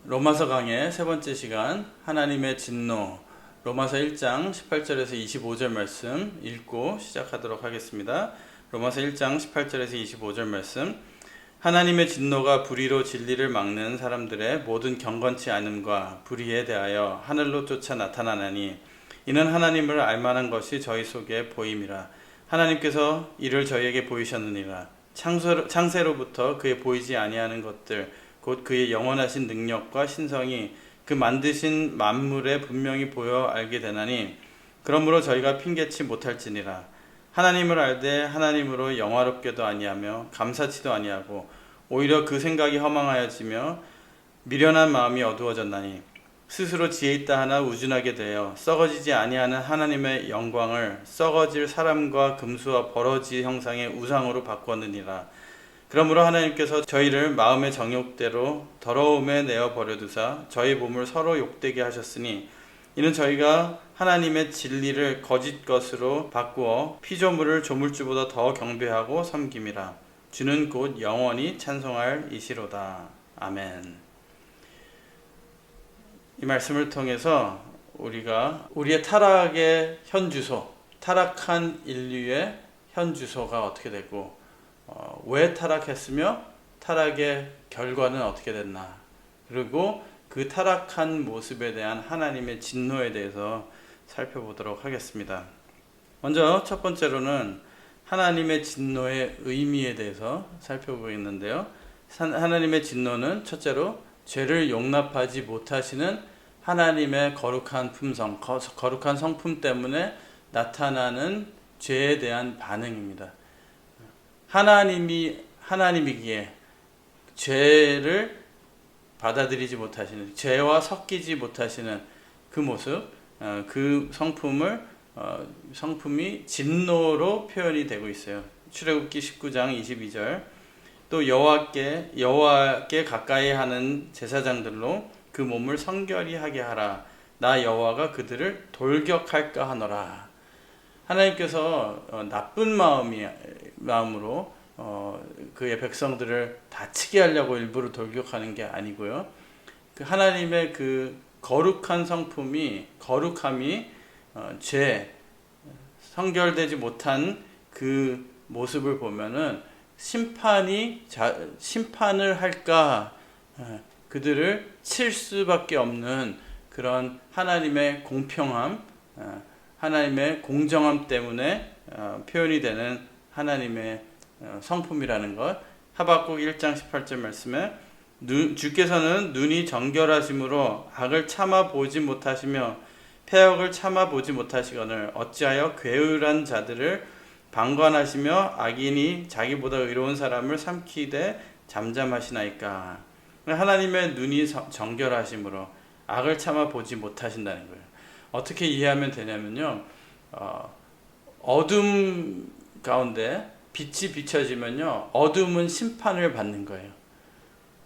로마서 강의 세 번째 시간, 하나님의 진노, 로마서 1장 18절에서 25절 말씀 읽고 시작하도록 하겠습니다. 로마서 1장 18절에서 25절 말씀. 하나님의 진노가 불의로 진리를 막는 사람들의 모든 경건치 않음과 불의에 대하여 하늘로 쫓아 나타나나니, 이는 하나님을 알만한 것이 저희 속에 보임이라. 하나님께서 이를 저희에게 보이셨느니라. 창세로부터 그의 보이지 아니하는 것들, 곧 그의 영원하신 능력과 신성이 그 만드신 만물에 분명히 보여 알게 되나니, 그러므로 저희가 핑계치 못할지니라. 하나님을 알되 하나님으로 영화롭게도 아니하며 감사치도 아니하고 오히려 그 생각이 허망하여지며 미련한 마음이 어두워졌나니, 스스로 지혜 있다 하나 우준하게 되어 썩어지지 아니하는 하나님의 영광을 썩어질 사람과 금수와 버러지 형상의 우상으로 바꾸었느니라. 그러므로 하나님께서 저희를 마음의 정욕대로 더러움에 내어 버려두사 저희 몸을 서로 욕되게 하셨으니, 이는 저희가 하나님의 진리를 거짓 것으로 바꾸어 피조물을 조물주보다 더 경배하고 섬김이라. 주는 곧 영원히 찬송할 이시로다. 아멘. 이 말씀을 통해서 우리가 우리의 타락의 현주소, 타락한 인류의 현주소가 어떻게 되고, 왜 타락했으며 타락의 결과는 어떻게 됐나, 그리고 그 타락한 모습에 대한 하나님의 진노에 대해서 살펴보도록 하겠습니다. 먼저 첫 번째로는 하나님의 진노의 의미에 대해서 살펴보겠는데요. 하나님의 진노는 첫째로 죄를 용납하지 못하시는 하나님의 거룩한 품성, 거룩한 성품 때문에 나타나는 죄에 대한 반응입니다. 하나님이기에 죄를 받아들이지 못하시는, 죄와 섞이지 못하시는 그 모습, 그 성품이 진노로 표현이 되고 있어요. 출애굽기 19장 22절. 또 여호와께 가까이 하는 제사장들로 그 몸을 성결히 하게 하라. 나 여호와가 그들을 돌격할까 하노라. 하나님께서 나쁜 마음으로 그의 백성들을 다치게 하려고 일부러 돌격하는 게 아니고요. 그 하나님의 그 거룩한 거룩함이 성결되지 못한 그 모습을 보면은 심판을 할까, 그들을 칠 수밖에 없는 그런 하나님의 공평함, 하나님의 공정함 때문에 표현이 되는 하나님의 성품이라는 것. 하박국 1장 18절 말씀에 주께서는 눈이 정결하심으로 악을 참아 보지 못하시며 패역을 참아 보지 못하시거늘 어찌하여 괴울한 자들을 방관하시며 악인이 자기보다 의로운 사람을 삼키되 잠잠하시나이까. 하나님의 눈이 정결하심으로 악을 참아 보지 못하신다는 거예요. 어떻게 이해하면 되냐면요, 어둠 가운데 빛이 비춰지면요, 어둠은 심판을 받는 거예요.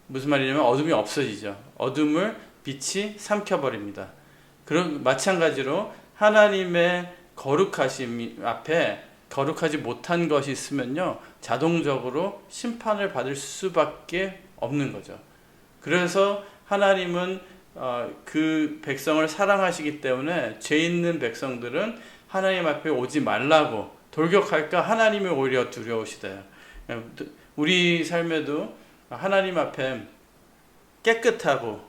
무슨 말이냐면 어둠이 없어지죠. 어둠을 빛이 삼켜버립니다. 그런 마찬가지로 하나님의 거룩하심 앞에 거룩하지 못한 것이 있으면요, 자동적으로 심판을 받을 수밖에 없는 거죠. 그래서 하나님은 그 백성을 사랑하시기 때문에 죄 있는 백성들은 하나님 앞에 오지 말라고, 돌격할까 하나님이 오히려 두려우시대요. 우리 삶에도 하나님 앞에 깨끗하고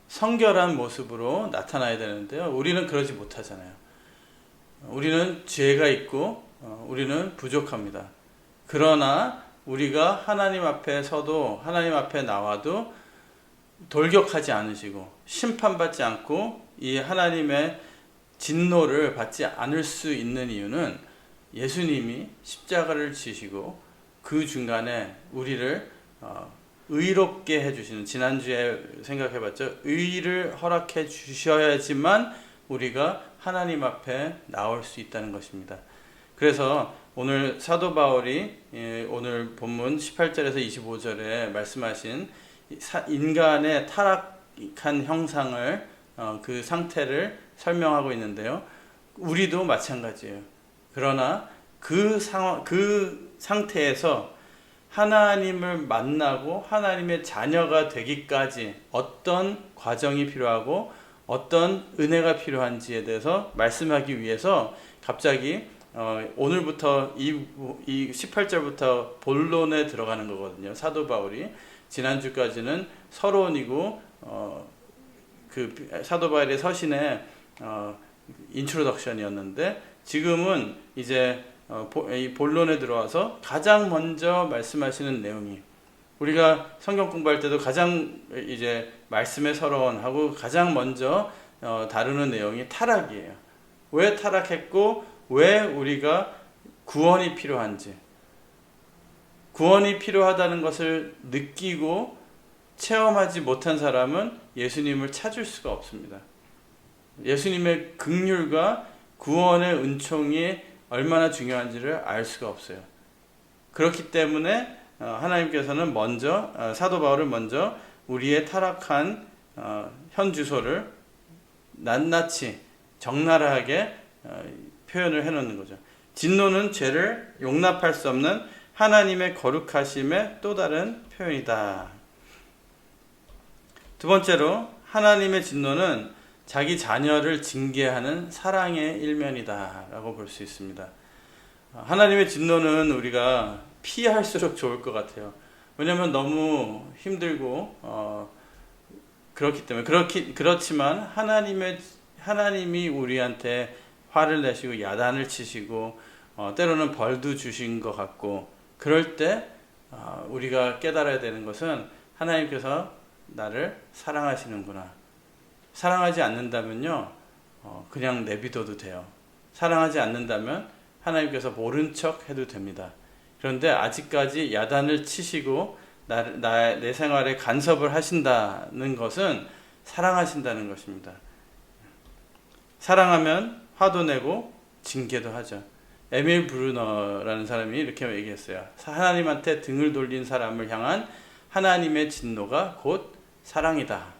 성결한 모습으로 나타나야 되는데요, 우리는 그러지 못하잖아요. 우리는 죄가 있고 우리는 부족합니다. 그러나 우리가 하나님 앞에 서도, 하나님 앞에 나와도 돌격하지 않으시고 심판받지 않고 이 하나님의 진노를 받지 않을 수 있는 이유는 예수님이 십자가를 지시고 그 중간에 우리를 의롭게 해주시는, 지난주에 생각해봤죠. 의를 허락해 주셔야지만 우리가 하나님 앞에 나올 수 있다는 것입니다. 그래서 오늘 사도 바울이 오늘 본문 18절에서 25절에 말씀하신 인간의 타락한 형상을, 그 상태를 설명하고 있는데요. 우리도 마찬가지예요. 그러나 그 상태에서 하나님을 만나고 하나님의 자녀가 되기까지 어떤 과정이 필요하고 어떤 은혜가 필요한지에 대해서 말씀하기 위해서 갑자기 오늘부터 이 18절부터 본론에 들어가는 거거든요. 사도 바울이 지난주까지는 서론이고 그 사도 바울의 서신의 인트로덕션이었는데 지금은 이제 이 본론에 들어와서 가장 먼저 말씀하시는 내용이, 우리가 성경 공부할 때도 가장 이제 말씀의 서론하고 가장 먼저 다루는 내용이 타락이에요. 왜 타락했고 왜 우리가 구원이 필요한지, 구원이 필요하다는 것을 느끼고 체험하지 못한 사람은 예수님을 찾을 수가 없습니다. 예수님의 긍휼과 구원의 은총이 얼마나 중요한지를 알 수가 없어요. 그렇기 때문에 하나님께서는 먼저 사도 바울을 먼저 우리의 타락한 현 주소를 낱낱이 적나라하게 표현을 해놓는 거죠. 진노는 죄를 용납할 수 없는 하나님의 거룩하심의 또 다른 표현이다. 두 번째로, 하나님의 진노는 자기 자녀를 징계하는 사랑의 일면이다 라고 볼 수 있습니다. 하나님의 진노는 우리가 피할수록 좋을 것 같아요. 왜냐하면 너무 힘들고 그렇기 때문에. 그렇지만 하나님이 우리한테 화를 내시고 야단을 치시고 때로는 벌도 주신 것 같고, 그럴 때 우리가 깨달아야 되는 것은 하나님께서 나를 사랑하시는구나. 사랑하지 않는다면요, 그냥 내비둬도 돼요. 사랑하지 않는다면 하나님께서 모른 척 해도 됩니다. 그런데 아직까지 야단을 치시고 내 생활에 간섭을 하신다는 것은 사랑하신다는 것입니다. 사랑하면 화도 내고 징계도 하죠. 에밀 브루너라는 사람이 이렇게 얘기했어요. 하나님한테 등을 돌린 사람을 향한 하나님의 진노가 곧 사랑이다.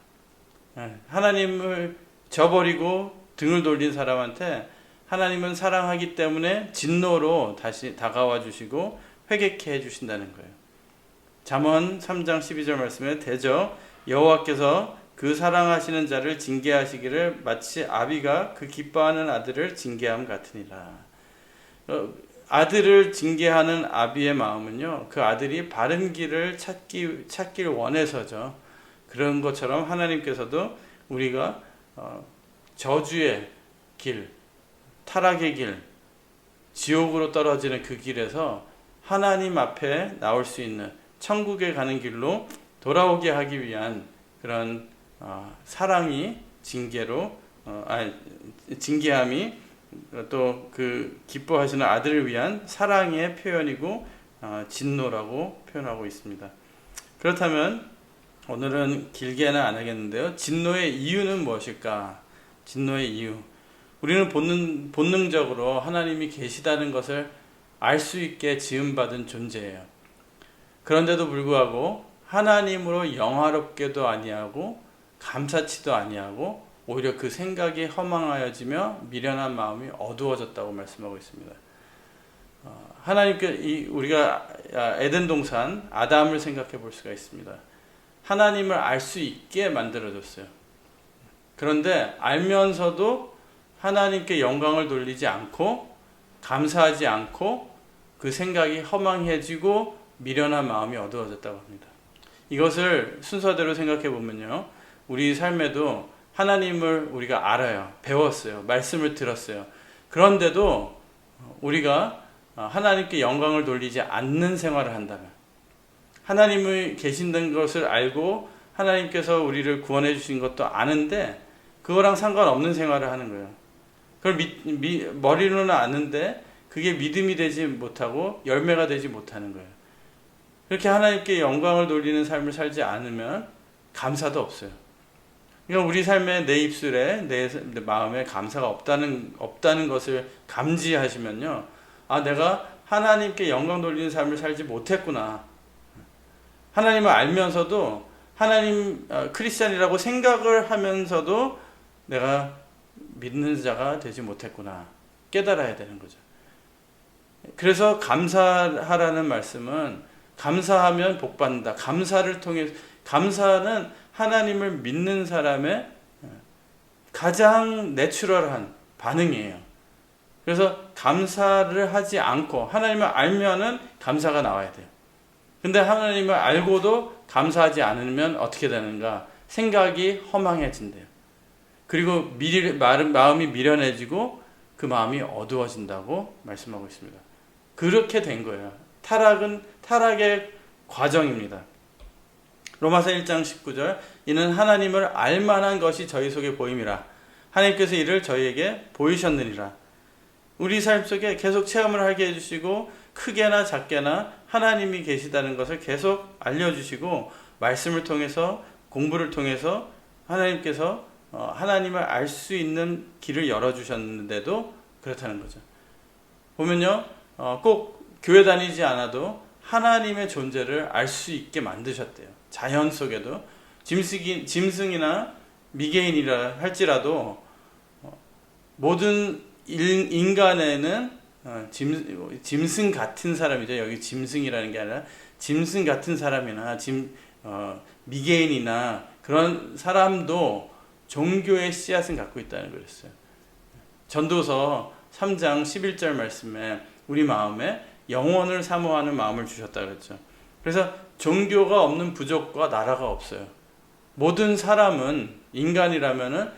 하나님을 저버리고 등을 돌린 사람한테 하나님은 사랑하기 때문에 진노로 다시 다가와 주시고 회개케 해주신다는 거예요. 잠언 3장 12절 말씀에 대저 여호와께서 그 사랑하시는 자를 징계하시기를 마치 아비가 그 기뻐하는 아들을 징계함 같으니라. 아들을 징계하는 아비의 마음은요, 그 아들이 바른 길을 찾길 원해서죠. 그런 것처럼 하나님께서도 우리가 저주의 길, 타락의 길, 지옥으로 떨어지는 그 길에서 하나님 앞에 나올 수 있는 천국에 가는 길로 돌아오게 하기 위한 그런 사랑이 징계함이 또 그 기뻐하시는 아들을 위한 사랑의 표현이고 진노라고 표현하고 있습니다. 그렇다면 오늘은 길게는 안 하겠는데요. 진노의 이유는 무엇일까? 진노의 이유. 우리는 본능적으로 하나님이 계시다는 것을 알 수 있게 지음받은 존재예요. 그런데도 불구하고 하나님으로 영화롭게도 아니하고 감사치도 아니하고 오히려 그 생각이 허망하여지며 미련한 마음이 어두워졌다고 말씀하고 있습니다. 하나님께 우리가 에덴 동산 아담을 생각해 볼 수가 있습니다. 하나님을 알 수 있게 만들어줬어요. 그런데 알면서도 하나님께 영광을 돌리지 않고 감사하지 않고 그 생각이 허망해지고 미련한 마음이 어두워졌다고 합니다. 이것을 순서대로 생각해 보면요, 우리 삶에도 하나님을 우리가 알아요. 배웠어요. 말씀을 들었어요. 그런데도 우리가 하나님께 영광을 돌리지 않는 생활을 한다면, 하나님이 계신다는 것을 알고 하나님께서 우리를 구원해 주신 것도 아는데 그거랑 상관없는 생활을 하는 거예요. 그걸 머리로는 아는데 그게 믿음이 되지 못하고 열매가 되지 못하는 거예요. 그렇게 하나님께 영광을 돌리는 삶을 살지 않으면 감사도 없어요. 그러니까 우리 삶에 내 입술에 내 마음에 감사가 없다는 것을 감지하시면요, 내가 하나님께 영광 돌리는 삶을 살지 못했구나. 하나님을 알면서도 하나님 크리스찬이라고 생각을 하면서도 내가 믿는 자가 되지 못했구나. 깨달아야 되는 거죠. 그래서 감사하라는 말씀은 감사하면 복 받는다. 감사를 통해 감사는 하나님을 믿는 사람의 가장 내추럴한 반응이에요. 그래서 감사를 하지 않고 하나님을 알면은 감사가 나와야 돼요. 근데 하나님을 알고도 감사하지 않으면 어떻게 되는가? 생각이 허망해진대요. 그리고 마음이 미련해지고 그 마음이 어두워진다고 말씀하고 있습니다. 그렇게 된 거예요. 타락은 타락의 과정입니다. 로마서 1장 19절 이는 하나님을 알만한 것이 저희 속에 보임이라 하나님께서 이를 저희에게 보이셨느니라. 우리 삶 속에 계속 체험을 하게 해주시고 크게나 작게나 하나님이 계시다는 것을 계속 알려주시고 말씀을 통해서 공부를 통해서 하나님께서 하나님을 알 수 있는 길을 열어주셨는데도 그렇다는 거죠. 보면요, 꼭 교회 다니지 않아도 하나님의 존재를 알 수 있게 만드셨대요. 자연 속에도 짐승이나 미개인이라 할지라도 모든 인간에는 짐승 같은 사람이죠. 여기 짐승이라는 게 아니라 짐승 같은 사람이나 미개인이나 그런 사람도 종교의 씨앗은 갖고 있다는 거였어요. 전도서 3장 11절 말씀에 우리 마음에 영원을 사모하는 마음을 주셨다 그랬죠. 그래서 종교가 없는 부족과 나라가 없어요. 모든 사람은 인간이라면은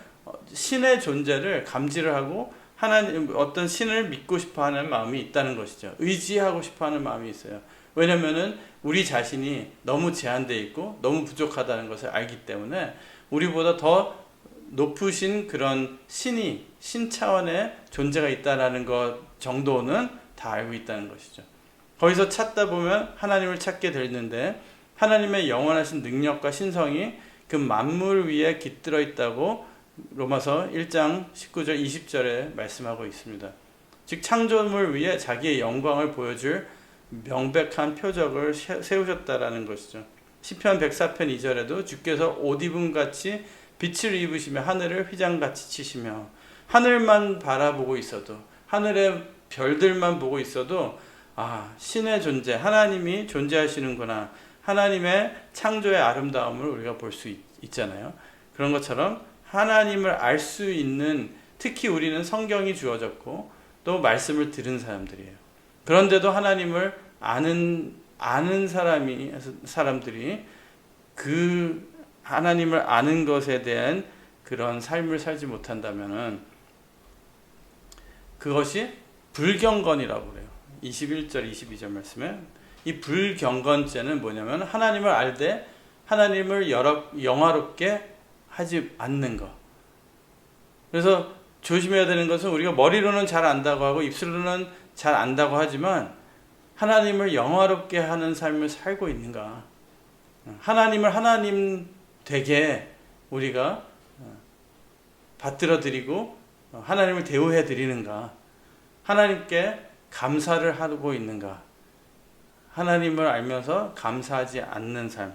신의 존재를 감지를 하고 하나님 어떤 신을 믿고 싶어하는 마음이 있다는 것이죠. 의지하고 싶어하는 마음이 있어요. 왜냐면은 우리 자신이 너무 제한되어 있고 너무 부족하다는 것을 알기 때문에 우리보다 더 높으신 그런 신 차원의 존재가 있다는 것 정도는 다 알고 있다는 것이죠. 거기서 찾다 보면 하나님을 찾게 되는데 하나님의 영원하신 능력과 신성이 그 만물 위에 깃들어 있다고 로마서 1장 19절 20절에 말씀하고 있습니다. 즉 창조물 위에 자기의 영광을 보여줄 명백한 표적을 세우셨다라는 것이죠. 시편 104편 2절에도 주께서 옷 입은 같이 빛을 입으시며 하늘을 휘장같이 치시며 하늘만 바라보고 있어도 하늘의 별들만 보고 있어도 신의 존재 하나님이 존재하시는구나 하나님의 창조의 아름다움을 우리가 볼 수 있잖아요. 그런 것처럼 하나님을 알 수 있는 특히 우리는 성경이 주어졌고 또 말씀을 들은 사람들이에요. 그런데도 하나님을 아는 사람들이 그 하나님을 아는 것에 대한 그런 삶을 살지 못한다면은 그것이 불경건이라고 그래요. 21절 22절 말씀에 이 불경건죄는 뭐냐면 하나님을 알되 하나님을 영화롭게 하지 않는 것. 그래서 조심해야 되는 것은 우리가 머리로는 잘 안다고 하고 입술로는 잘 안다고 하지만 하나님을 영화롭게 하는 삶을 살고 있는가. 하나님을 하나님 되게 우리가 받들어 드리고 하나님을 대우해 드리는가. 하나님께 감사를 하고 있는가. 하나님을 알면서 감사하지 않는 삶.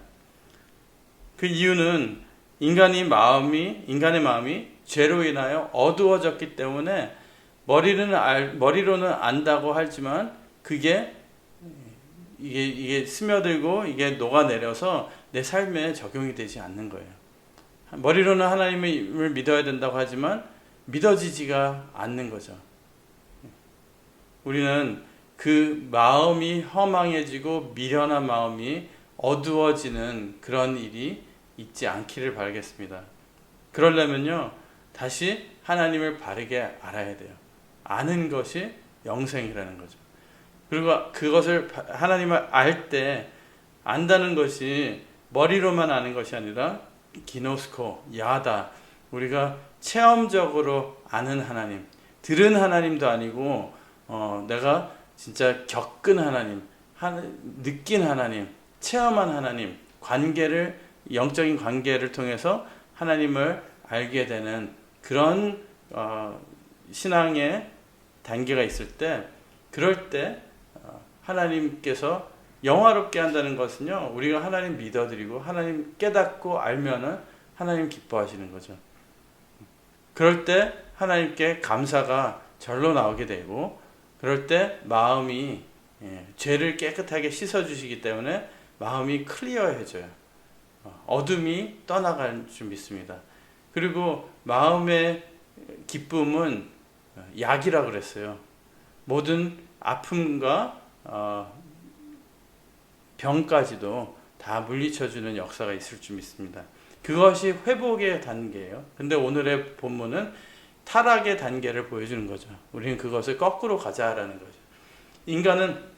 그 이유는 인간의 마음이 죄로 인하여 어두워졌기 때문에 머리로는 안다고 하지만 이게 스며들고 이게 녹아내려서 내 삶에 적용이 되지 않는 거예요. 머리로는 하나님을 믿어야 된다고 하지만 믿어지지가 않는 거죠. 우리는 그 마음이 허망해지고 미련한 마음이 어두워지는 그런 일이 있지 않기를 바라겠습니다. 그러려면요, 다시 하나님을 바르게 알아야 돼요. 아는 것이 영생이라는 거죠. 그리고 그것을 하나님을 알 때 안다는 것이 머리로만 아는 것이 아니라 기노스코, 야다, 우리가 체험적으로 아는 하나님, 들은 하나님도 아니고 내가 진짜 겪은 하나님, 느낀 하나님, 체험한 하나님, 영적인 관계를 통해서 하나님을 알게 되는 그런 신앙의 단계가 있을 때, 그럴 때 하나님께서 영화롭게 한다는 것은요, 우리가 하나님 믿어드리고 하나님 깨닫고 알면은 하나님 기뻐하시는 거죠. 그럴 때 하나님께 감사가 절로 나오게 되고, 그럴 때 마음이 죄를 깨끗하게 씻어주시기 때문에 마음이 클리어해져요. 어둠이 떠나갈 줄 믿습니다. 그리고 마음의 기쁨은 약이라 그랬어요. 모든 아픔과 병까지도 다 물리쳐주는 역사가 있을 줄 믿습니다. 그것이 회복의 단계예요. 근데 오늘의 본문은 타락의 단계를 보여주는 거죠. 우리는 그것을 거꾸로 가자라는 거죠. 인간은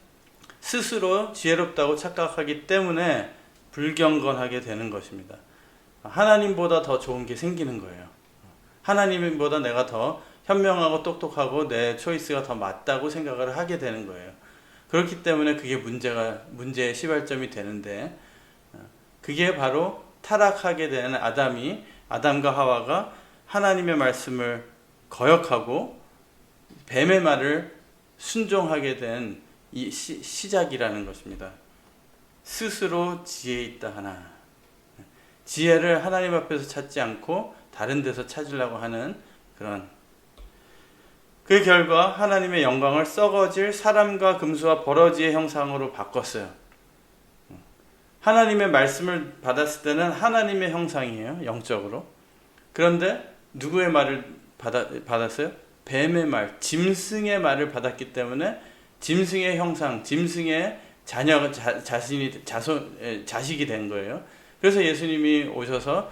스스로 지혜롭다고 착각하기 때문에 불경건하게 되는 것입니다. 하나님보다 더 좋은 게 생기는 거예요. 하나님보다 내가 더 현명하고 똑똑하고 내 초이스가 더 맞다고 생각을 하게 되는 거예요. 그렇기 때문에 그게 문제의 시발점이 되는데, 그게 바로 타락하게 된 아담과 하와가 하나님의 말씀을 거역하고 뱀의 말을 순종하게 된 이 시작이라는 것입니다. 스스로 지혜 있다 하나, 지혜를 하나님 앞에서 찾지 않고 다른 데서 찾으려고 하는 그 결과 하나님의 영광을 썩어질 사람과 금수와 버러지의 형상으로 바꿨어요. 하나님의 말씀을 받았을 때는 하나님의 형상이에요, 영적으로. 그런데 누구의 말을 받았어요? 뱀의 말, 짐승의 말을 받았기 때문에 짐승의 형상, 짐승의 자녀가 자식이 된 거예요. 그래서 예수님이 오셔서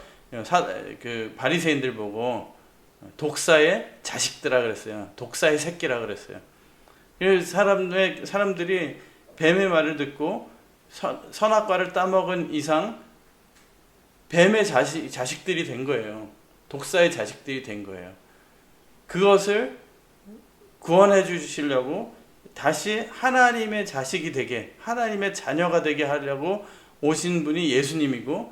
그 바리새인들 보고 독사의 자식들아 그랬어요. 독사의 새끼라 그랬어요. 사람들이 뱀의 말을 듣고 선악과를 따먹은 이상 뱀의 자식들이 된 거예요. 독사의 자식들이 된 거예요. 그것을 구원해 주시려고 다시 하나님의 자식이 되게, 하나님의 자녀가 되게 하려고 오신 분이 예수님이고,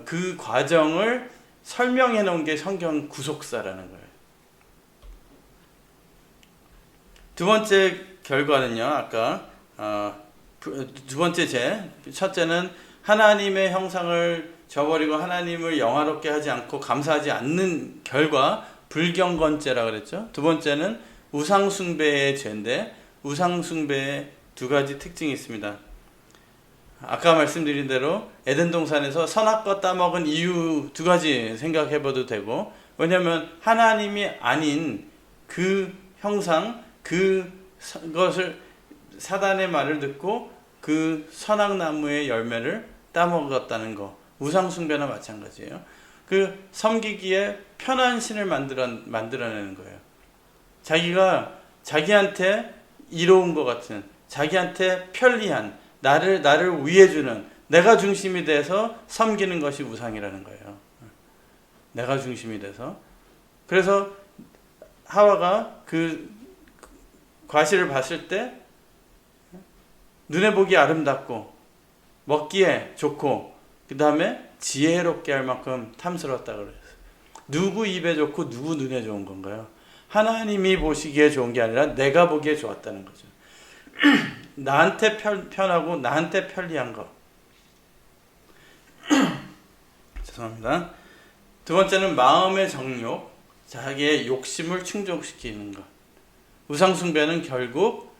그 과정을 설명해 놓은 게 성경 구속사라는 거예요. 두 번째 결과는요, 아까 두 번째 첫째는 하나님의 형상을 저버리고 하나님을 영화롭게 하지 않고 감사하지 않는 결과, 불경건죄라 그랬죠. 두 번째는 우상숭배의 죄인데, 우상숭배의 두 가지 특징이 있습니다. 아까 말씀드린 대로 에덴 동산에서 선악과 따먹은 이유 두 가지 생각해 봐도 되고, 왜냐하면 하나님이 아닌 그 형상, 그것을 사단의 말을 듣고 그 선악나무의 열매를 따먹었다는 거, 우상숭배나 마찬가지예요. 그 섬기기에 편한 신을 만들어내는 거예요. 자기한테 이로운 것 같은, 자기한테 편리한, 나를 위해주는, 내가 중심이 돼서 섬기는 것이 우상이라는 거예요. 내가 중심이 돼서. 그래서 하와가 그 과실을 봤을 때 눈에 보기 아름답고 먹기에 좋고 그 다음에 지혜롭게 할 만큼 탐스러웠다고 그랬어요. 누구 입에 좋고 누구 눈에 좋은 건가요? 하나님이 보시기에 좋은 게 아니라 내가 보기에 좋았다는 거죠. 나한테 편하고 나한테 편리한 거. 죄송합니다. 두 번째는 마음의 정욕, 자기의 욕심을 충족시키는 것. 우상숭배는 결국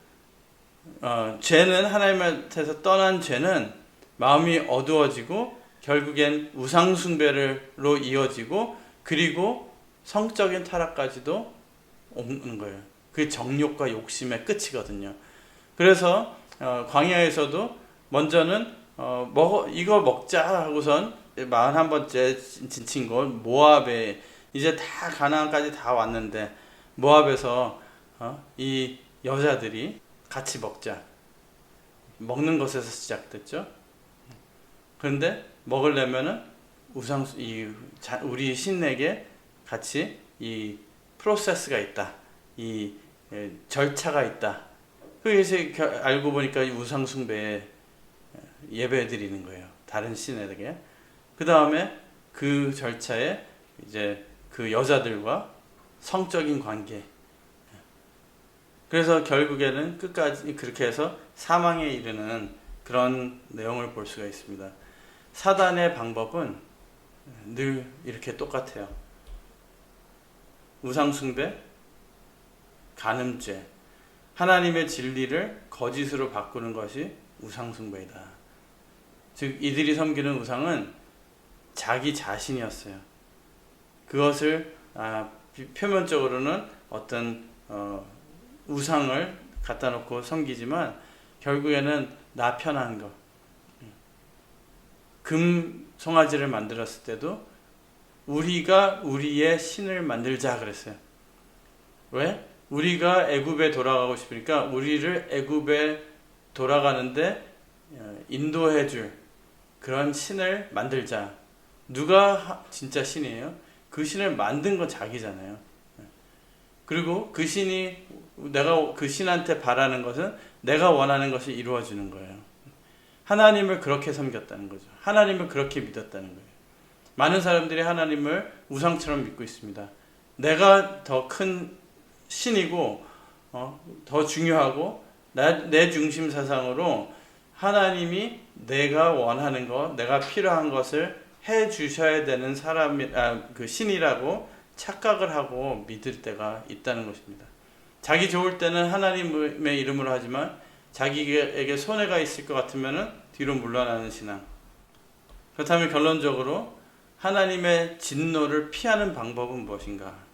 죄는 하나님한테서 떠난 죄는 마음이 어두워지고 결국엔 우상숭배로 이어지고, 그리고 성적인 타락까지도 오는 거예요. 그게 정욕과 욕심의 끝이거든요. 그래서 광야에서도 먼저는 이거 먹자 하고선 41번째 지친 곳 모압에, 이제 다 가나안까지 다 왔는데 모압에서 이 여자들이 같이 먹는 것에서 시작됐죠. 그런데 먹으려면은 우리 신에게 같이 이 프로세스가 있다, 이 절차가 있다. 그래서 알고 보니까 우상숭배에 예배 드리는 거예요, 다른 신에게. 그 다음에 그 절차에 이제 그 여자들과 성적인 관계. 그래서 결국에는 끝까지 그렇게 해서 사망에 이르는 그런 내용을 볼 수가 있습니다. 사단의 방법은 늘 이렇게 똑같아요. 우상숭배, 간음죄, 하나님의 진리를 거짓으로 바꾸는 것이 우상숭배이다. 즉 이들이 섬기는 우상은 자기 자신이었어요. 그것을 표면적으로는 어떤 우상을 갖다 놓고 섬기지만 결국에는 나 편한 것. 금 송아지를 만들었을 때도 우리가 우리의 신을 만들자 그랬어요. 왜? 우리가 애굽에 돌아가고 싶으니까 우리를 애굽에 돌아가는데 인도해 줄 그런 신을 만들자. 누가 진짜 신이에요? 그 신을 만든 건 자기잖아요. 그리고 그 신이 내가 그 신한테 바라는 것은 내가 원하는 것이 이루어지는 거예요. 하나님을 그렇게 섬겼다는 거죠. 하나님을 그렇게 믿었다는 거예요. 많은 사람들이 하나님을 우상처럼 믿고 있습니다. 내가 더 큰 신이고 더 중요하고 내 중심 사상으로 하나님이 내가 원하는 것, 내가 필요한 것을 해 주셔야 되는 그 신이라고 착각을 하고 믿을 때가 있다는 것입니다. 자기 좋을 때는 하나님의 이름으로 하지만 자기에게 손해가 있을 것 같으면 뒤로 물러나는 신앙. 그렇다면 결론적으로 하나님의 진노를 피하는 방법은 무엇인가?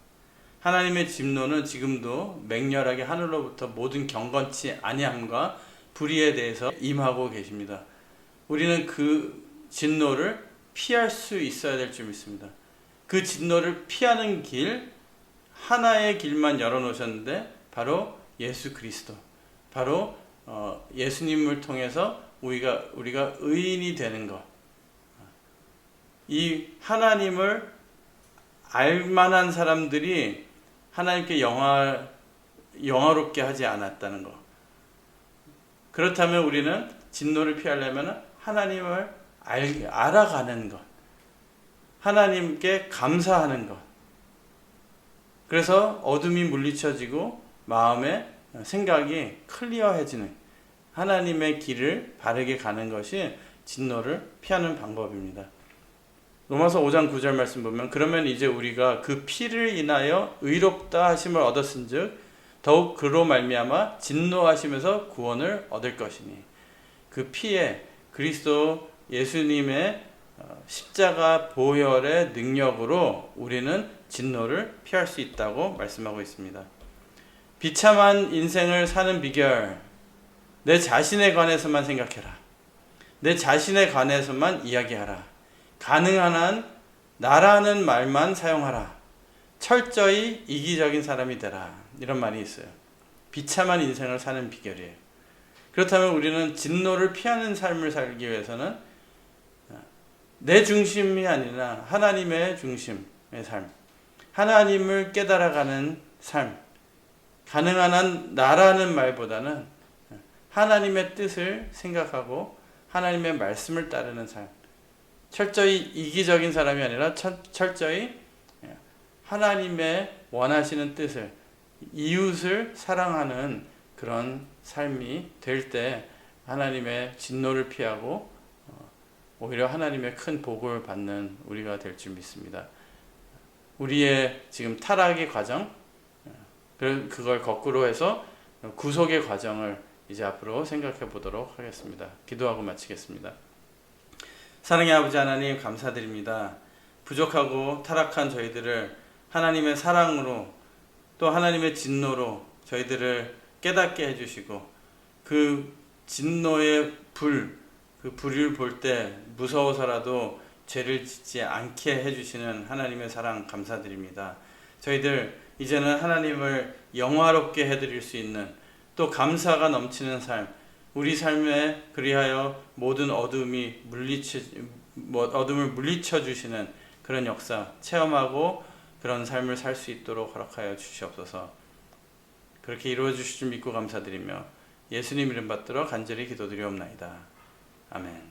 하나님의 진노는 지금도 맹렬하게 하늘로부터 모든 경건치 아니함과 불의에 대해서 임하고 계십니다. 우리는 그 진노를 피할 수 있어야 될 줄 믿습니다. 그 진노를 피하는 길, 하나의 길만 열어놓으셨는데 바로 예수 그리스도, 바로 예수님을 통해서 우리가 의인이 되는 것. 이 하나님을 알만한 사람들이 하나님께 영화롭게 하지 않았다는 것. 그렇다면 우리는 진노를 피하려면 하나님을 알아가는 것. 하나님께 감사하는 것. 그래서 어둠이 물리쳐지고 마음의 생각이 클리어해지는 하나님의 길을 바르게 가는 것이 진노를 피하는 방법입니다. 로마서 5장 9절 말씀 보면 그러면 이제 우리가 그 피를 인하여 의롭다 하심을 얻었은즉 더욱 그로 말미암아 진노하심에서 구원을 얻을 것이니 그 피에 그리스도 예수님의 십자가 보혈의 능력으로 우리는 진노를 피할 수 있다고 말씀하고 있습니다. 비참한 인생을 사는 비결, 내 자신에 관해서만 생각해라. 내 자신에 관해서만 이야기하라. 가능한 한 나라는 말만 사용하라. 철저히 이기적인 사람이 되라. 이런 말이 있어요. 비참한 인생을 사는 비결이에요. 그렇다면 우리는 진노를 피하는 삶을 살기 위해서는 내 중심이 아니라 하나님의 중심의 삶, 하나님을 깨달아가는 삶, 가능한 한 나라는 말보다는 하나님의 뜻을 생각하고 하나님의 말씀을 따르는 삶, 철저히 이기적인 사람이 아니라 철저히 하나님의 원하시는 뜻을, 이웃을 사랑하는 그런 삶이 될 때 하나님의 진노를 피하고 오히려 하나님의 큰 복을 받는 우리가 될 줄 믿습니다. 우리의 지금 타락의 과정, 그걸 거꾸로 해서 구속의 과정을 이제 앞으로 생각해 보도록 하겠습니다. 기도하고 마치겠습니다. 사랑의 아버지 하나님 감사드립니다. 부족하고 타락한 저희들을 하나님의 사랑으로 또 하나님의 진노로 저희들을 깨닫게 해주시고 그 진노의 그 불을 볼 때 무서워서라도 죄를 짓지 않게 해주시는 하나님의 사랑 감사드립니다. 저희들 이제는 하나님을 영화롭게 해드릴 수 있는 또 감사가 넘치는 삶, 우리 삶에 그리하여 모든 어둠을 물리쳐 주시는 그런 역사 체험하고 그런 삶을 살 수 있도록 허락하여 주시옵소서. 그렇게 이루어 주실 줄 믿고 감사드리며 예수님 이름 받들어 간절히 기도드리옵나이다. 아멘.